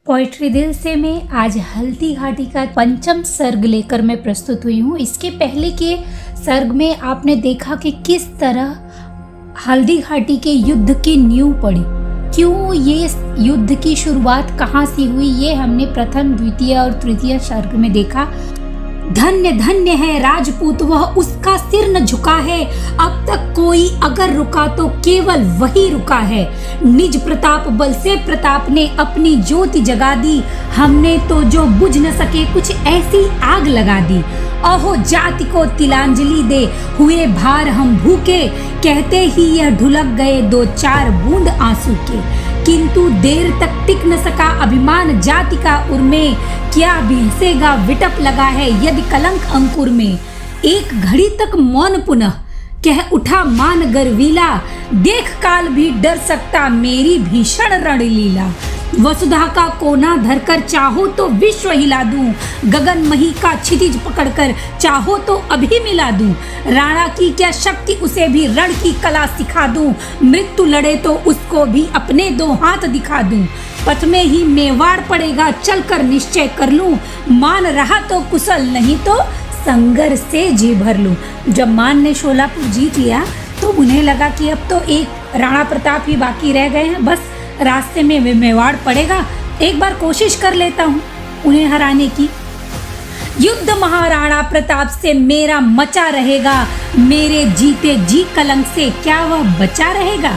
Poetry दिल से में आज हल्दी घाटी का पंचम सर्ग लेकर मैं प्रस्तुत हुई हूँ। इसके पहले के सर्ग में आपने देखा कि किस तरह हल्दी घाटी के युद्ध की नींव पड़ी, क्यों ये युद्ध की शुरुआत कहाँ से हुई, ये हमने प्रथम, द्वितीय और तृतीय सर्ग में देखा। धन्य धन्य है राजपूत वह, उसका सिर न झुका है, अब तक कोई अगर रुका तो केवल वही रुका है। निज प्रताप बल से प्रताप ने अपनी ज्योति जगा दी, हमने तो जो बुझ न सके कुछ ऐसी आग लगा दी। अहो जाति को तिलांजलि दे, हुए भार हम भूखे, कहते ही यह ढुलक गए दो चार बूंद आंसू के। किंतु देर तक टिक न सका अभिमान जाति का उर्मे, क्या बिहसेगा विटप लगा है यदि कलंक अंकुर में। एक घड़ी तक मौन पुनः कह उठा मान गर्वीला, देख काल भी डर सकता मेरी भीषण रणलीला। वसुधा का कोना धरकर चाहो तो विश्व हिला दूं, गगन मही का क्षितिज पकड़कर चाहो तो अभी मिला दूं। राणा की क्या शक्ति उसे भी रण की कला सिखा दूं, मृत्यु लड़े तो उसको भी अपने दो हाथ दिखा दूं। पथ में ही मेवाड़ पड़ेगा चलकर निश्चय कर लूं, मान रहा तो कुशल नहीं तो संघर्ष से जी भर लूं। जब मान ने शोलापुर जीत लिया तो उन्हें लगा कि अब तो एक राणा प्रताप ही बाकी रह गए हैं, बस रास्ते में मेवाड़ पड़ेगा, एक बार कोशिश कर लेता हूँ उन्हें हराने की। युद्ध महाराणा प्रताप से मेरा मचा रहेगा, मेरे जीते जी कलंक से क्या वह बचा रहेगा।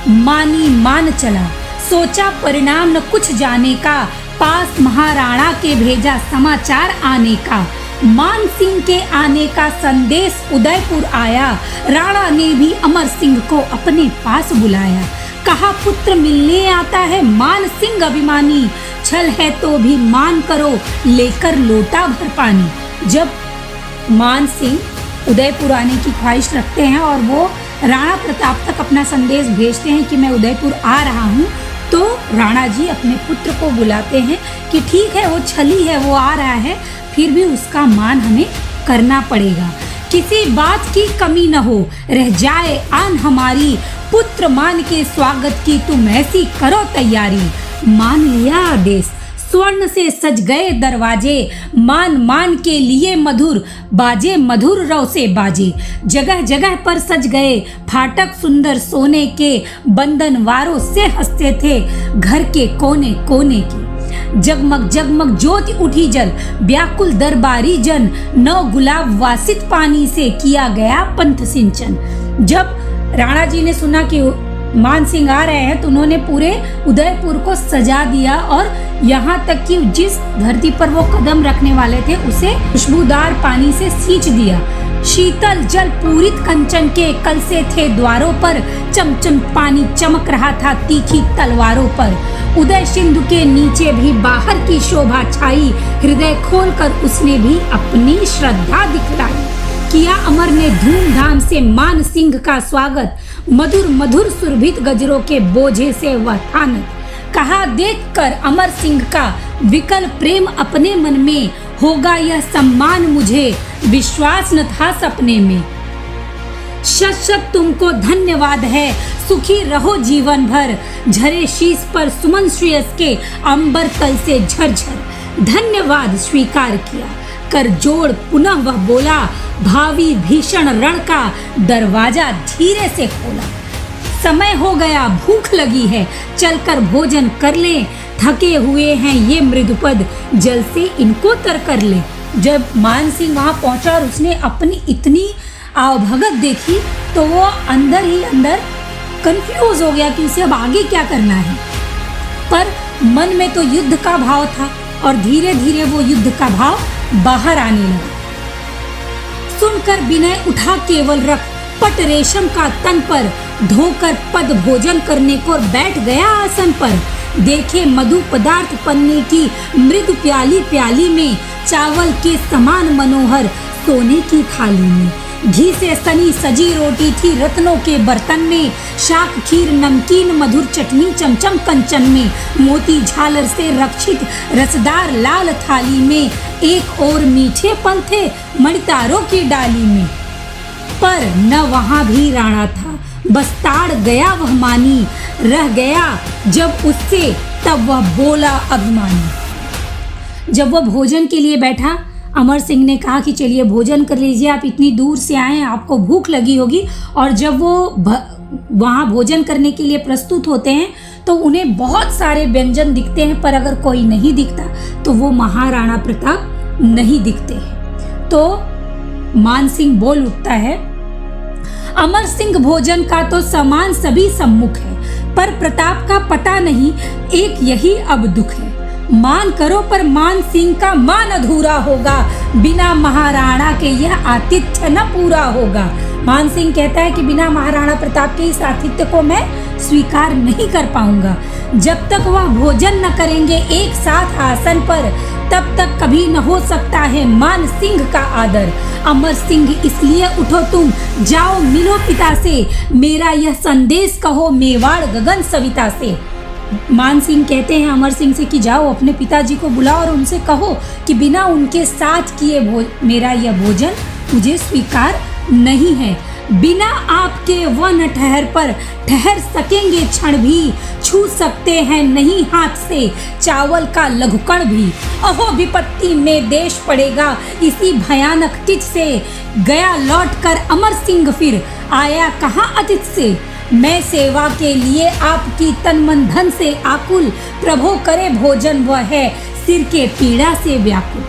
मानी मान चला सोचा परिणाम न कुछ जाने का, पास महाराणा के भेजा समाचार आने का। मान सिंह के आने का संदेश उदयपुर आया, राणा ने भी अमर सिंह को अपने पास बुलाया। कहा पुत्र मिलने आता है मान सिंह अभिमानी, छल है तो भी मान करो लेकर लोटा भर पानी। जब मान सिंह उदयपुर आने की ख्वाहिश रखते हैं और वो राणा प्रताप तक अपना संदेश भेजते हैं कि मैं उदयपुर आ रहा हूँ, तो राणा जी अपने पुत्र को बुलाते हैं कि ठीक है वो छली है, वो आ रहा है, फिर भी उसका मान हमें करना पड़ेगा। किसी बात की कमी न हो रह जाए आन हमारी, पुत्र मान के स्वागत की तुम ऐसी करो तैयारी। मान लिया आदेश स्वर्ण से सज गए दरवाजे, मान मान के लिए मधुर बाजे मधुर रव से बाजे। जगह जगह पर सज गए फाटक सुंदर सोने के, बंधनवारों से हंसते थे घर के कोने कोने के। जगमग जगमग ज्योति उठी जल व्याकुल दरबारी जन, नौ गुलाब वासित पानी से किया गया पंथ सिंचन। जब राणा जी ने सुना कि मान सिंह आ रहे हैं तो उन्होंने पूरे उदयपुर को सजा दिया और यहाँ तक कि जिस धरती पर वो कदम रखने वाले थे उसे खुशबूदार पानी से सींच दिया। शीतल जल पूरित कंचन के कल से थे द्वारों पर, चमचम पानी चमक रहा था तीखी तलवारों पर। उदय सिंधु के नीचे भी बाहर की शोभा छाई, हृदय खोलकर उसने भी अपनी श्रद्धा दिखलाई। किया अमर ने धूमधाम से मान सिंह का स्वागत, मधुर मधुर सुरभित गजरों के बोझे से वह थानत। कहा देखकर अमर सिंह का विकल प्रेम अपने मन में, होगा यह सम्मान मुझे विश्वास न था सपने में। शत शत तुमको धन्यवाद है सुखी रहो जीवन भर, झरे शीश पर सुमन श्रेयस के अंबर तल से झरझर। धन्यवाद स्वीकार किया कर जोड़ पुनः वह बोला, भावी भीषण रण का दरवाजा धीरे से खोला। समय हो गया भूख लगी है चलकर भोजन कर ले, थके हुए हैं ये मृदुपद जल से इनको तर कर ले। जब मान सिंह वहां पहुंचा और उसने अपनी इतनी आवभगत देखी तो वो अंदर ही अंदर कंफ्यूज हो गया कि उसे अब आगे क्या करना है। पर मन में तो युद्ध का भाव था और धीरे धीरे वो युद्ध का भाव बाहर आने लगा। सुनकर विनय उठा केवल रख पट रेशम का तन पर, धोकर पद भोजन करने को बैठ गया आसन पर। देखे मधु पदार्थ पन्ने की मृदु प्याली प्याली में, चावल के समान मनोहर सोने की थाली में। घी से सनी सजी रोटी थी रत्नों के बर्तन में, शाक खीर नमकीन मधुर चटनी चमचम कंचन में। मोती झालर से रक्षित रसदार लाल थाली में, एक और मीठे फल थे मणितारों की डाली में। पर न वहां भी राणा था, बस ताड़ गया वह मानी, रह गया जब उससे तब तब वह बोला अभिमानी। जब वह भोजन के लिए बैठा, अमर सिंह ने कहा कि चलिए भोजन कर लीजिए, आप इतनी दूर से आए हैं, आपको भूख लगी होगी। और जब वो वहाँ भोजन करने के लिए प्रस्तुत होते हैं तो उन्हें बहुत सारे व्यंजन दिखते हैं, पर अगर कोई नहीं दिखता तो वो महाराणा प्रताप नहीं दिखते हैं। तो मान सिंह बोल उठता है, अमर सिंह भोजन का तो सामान सभी सम्मुख है, पर प्रताप का पता नहीं, एक यही अब दुख है। मान करो पर मान सिंह का मान अधूरा होगा, बिना महाराणा के यह आतिथ्य न पूरा होगा। मान सिंह कहता है कि बिना महाराणा प्रताप के इस आतिथ्य को मैं स्वीकार नहीं कर पाऊंगा। जब तक वह भोजन न करेंगे एक साथ आसन पर, तब तक कभी न हो सकता है मान सिंह का आदर। अमर सिंह इसलिए उठो तुम, जाओ मिलो पिता से, मेरा यह संदेश कहो मेवाड़ गगन सविता से। मान सिंह कहते हैं अमर सिंह से कि जाओ अपने पिताजी को बुलाओ और उनसे कहो कि बिना उनके साथ किए मेरा यह भोजन मुझे स्वीकार नहीं है। बिना आपके वन ठहर पर ठहर सकेंगे क्षण भी, छू सकते हैं नहीं हाथ से चावल का लघुकण भी। अहो विपत्ति में देश पड़ेगा इसी भयानक तिथ से, गया लौट कर अमर सिंह फिर आया कहाँ अतिथि से। मैं सेवा के लिए आपकी तन मन धन से आकुल, प्रभो करे भोजन वह है सिर के पीड़ा से व्याकुल।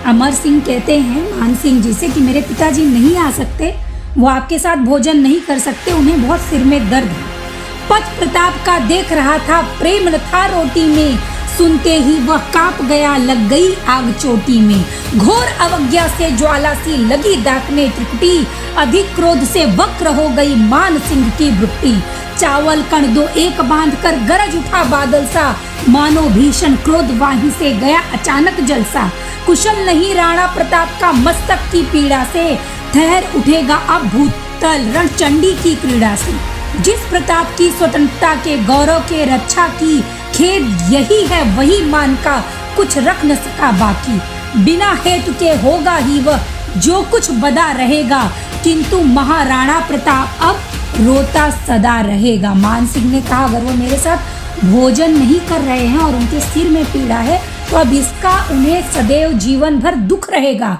अमर सिंह कहते हैं मान सिंह जी से कि मेरे पिताजी नहीं आ सकते, वो आपके साथ भोजन नहीं कर सकते, उन्हें बहुत सिर में दर्द है। पथ प्रताप का देख रहा था, प्रेम न था रोटी में, सुनते ही वह कांप गया, लग गई आग चोटी में। घोर अवज्ञा से ज्वाला सी लगी दाकने त्रिपुटी, अधिक क्रोध से वक्र हो गई मान सिंह की भ्रुकुटी। चावल कण दो एक बांध कर गरज उठा बादल सा, मानो भीषण क्रोध वाही से गया अचानक जलसा। कुशल नहीं राणा प्रताप का मस्तक की पीड़ा से, ठहर उठेगा अब भूतल रणचंडी की क्रीड़ा से। जिस प्रताप की स्वतंत्रता के गौरव के रक्षा की, खेद यही है वही मान का कुछ रख न सका बाकी। बिना हेतु के होगा ही वह जो कुछ बदा रहेगा, किंतु महाराणा प्रताप अब रोता सदा रहेगा। मान सिंह ने कहा अगर वो मेरे साथ भोजन नहीं कर रहे हैं और उनके सिर में पीड़ा है तो अब इसका उन्हें सदैव जीवन भर दुख रहेगा।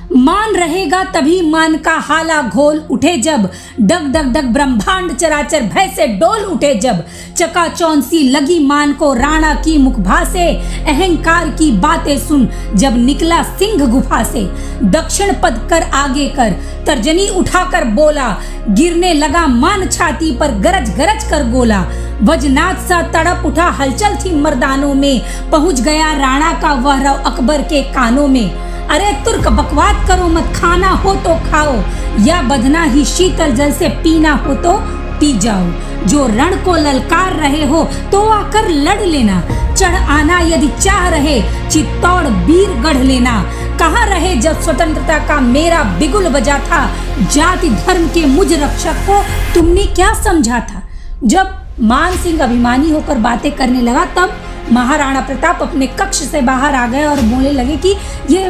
मान रहेगा तभी मान का हाला घोल उठे जब, डग डग डग ब्रह्मांड चराचर भय से डोल उठे जब। चकाचौंध सी लगी मान को राणा की मुखभा से, अहंकार की बातें सुन जब निकला सिंह गुफा से। दक्षिण पद कर आगे कर तर्जनी उठाकर बोला, गिरने लगा मान छाती पर गरज गरज कर गोला। वजनाथ सा तड़प उठा हलचल थी मर्दानों में, पहुंच गया राणा का वह रव अकबर के कानों में। अरे तुर्क बकवाद करो मत, खाना हो तो खाओ, या बदना ही शीतल जल से पीना हो तो पी जाओ। जो रण को ललकार रहे हो तो आकर लड़ लेना, चढ़ आना यदि चाह रहे चित्तौड़ बीर गढ़ लेना। कहाँ रहे जब स्वतंत्रता का मेरा बिगुल बजा था, जाति धर्म के मुझ रक्षक को तुमने क्या समझा था। जब मान सिंह अभिमानी होकर बातें करने लगा तब महाराणा प्रताप अपने कक्ष से बाहर आ गए और बोलने लगे कि ये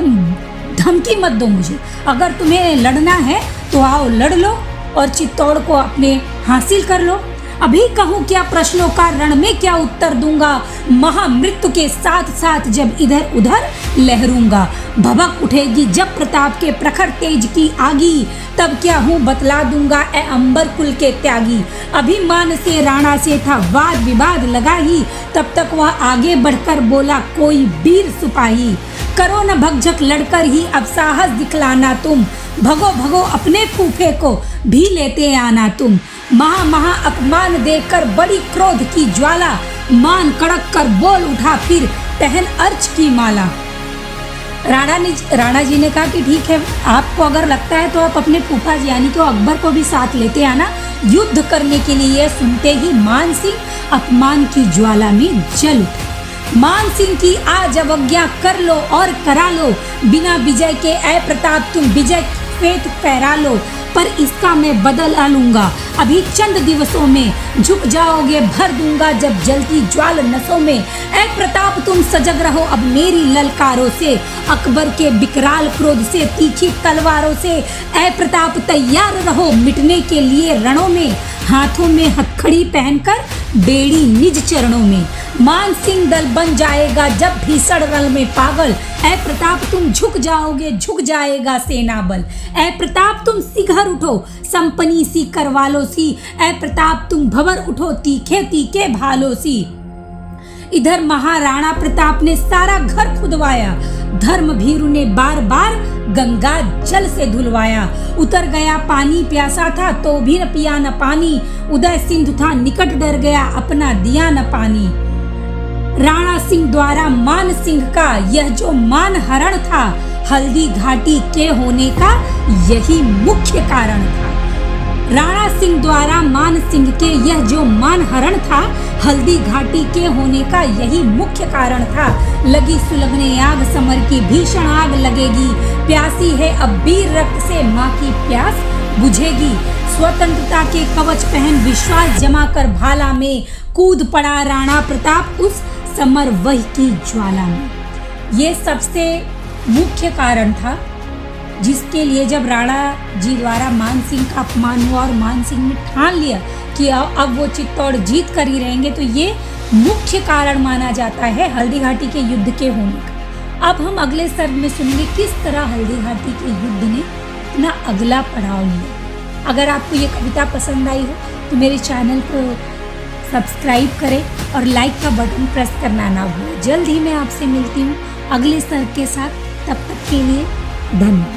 धमकी मत दो मुझे, अगर तुम्हें लड़ना है तो आओ लड़ लो और चित्तौड़ को अपने हासिल कर लो। अभी कहूँ क्या प्रश्नों का रण में क्या उत्तर दूंगा, महामृत्यु के साथ साथ जब इधर उधर लहरूंगा। भभक उठेगी जब प्रताप के प्रखर तेज की आगी, तब क्या हूँ बतला दूंगा ए अंबर कुल के त्यागी। अभिमान से राणा से था वाद विवाद लगा ही, तब तक वह आगे बढ़कर बोला कोई वीर सिपाही। करो न भगझक लड़कर ही अब साहस दिखलाना तुम, भगो भगो अपने फूफे को भी लेते आना तुम। महा अपमान देकर बड़ी क्रोध की ज्वाला, मान कड़क कर बोल उठा फिर पहन अर्च की माला। राणा जी ने कहा कि ठीक है, आपको अगर लगता है तो आप अपने फूफा जी यानी कि अकबर को भी साथ लेते आना युद्ध करने के लिए। सुनते ही मान सिंह अपमान की ज्वाला में जल उठे। मान सिंह की आज अवज्ञा कर लो और करा लो, बिना विजय के ऐ प्रताप तुम विजय फेत फहरा लो। पर इसका मैं बदल लूंगा, अभी चंद दिवसों में झुक जाओगे भर दूंगा जब जलती ज्वाल नसों में। ऐ प्रताप तुम सजग रहो अब मेरी ललकारों से, अकबर के विकराल क्रोध से तीखी तलवारों से। ऐ प्रताप तैयार रहो मिटने के लिए रणों में, हाथों में हथकड़ी पहनकर बेड़ी निज चरणों में। मान सिंह दल बन जाएगा जब भीषण रण में पागल। ऐ प्रताप तुम झुक जाओगे, झुक जाएगा सेना बल। ऐ प्रताप तुम शिखर उठो, संपनी सी करवालो सी। ऐ प्रताप तुम भंवर उठो, तीखे तीखे भालो सी। इधर महाराणा प्रताप ने सारा घर खुदवाया, धर्म भीरु ने बार बार गंगा जल से धुलवाया। उतर गया पानी प्यासा था तो भी न पिया न पानी। उदय सिंधु था निकट डर गया, अपना दिया न पानी। राणा सिंह द्वारा मान सिंह का यह जो मान हरण था, हल्दी घाटी के होने का यही मुख्य कारण था। राणा सिंह द्वारा मान सिंह के यह जो मान हरण था, हल्दी घाटी के होने का यही मुख्य कारण था। लगी सुलगने आग समर की, भीषण आग लगेगी। प्यासी है अब वीर रक्त से, माँ की प्यास बुझेगी। स्वतंत्रता के कवच पहन विश्वास जमा कर भाला में, कूद पड़ा राणा प्रताप उस समर वही की ज्वाला में। ये सबसे मुख्य कारण था जिसके लिए जब राणा जी द्वारा मान सिंह का अपमान हुआ और मान सिंह ने ठान लिया कि अब वो चित्तौड़ जीत कर ही रहेंगे, तो ये मुख्य कारण माना जाता है हल्दी घाटी के युद्ध के होने का। अब हम अगले सर्ग में सुनेंगे किस तरह हल्दी घाटी के युद्ध ने अपना अगला पड़ाव लिया। अगर आपको ये कविता पसंद आई हो तो मेरे चैनल को सब्सक्राइब करें और लाइक का बटन प्रेस करना ना भूलें। जल्द ही मैं आपसे मिलती हूँ अगले सर्ग के साथ। तब तक के लिए धन्यवाद।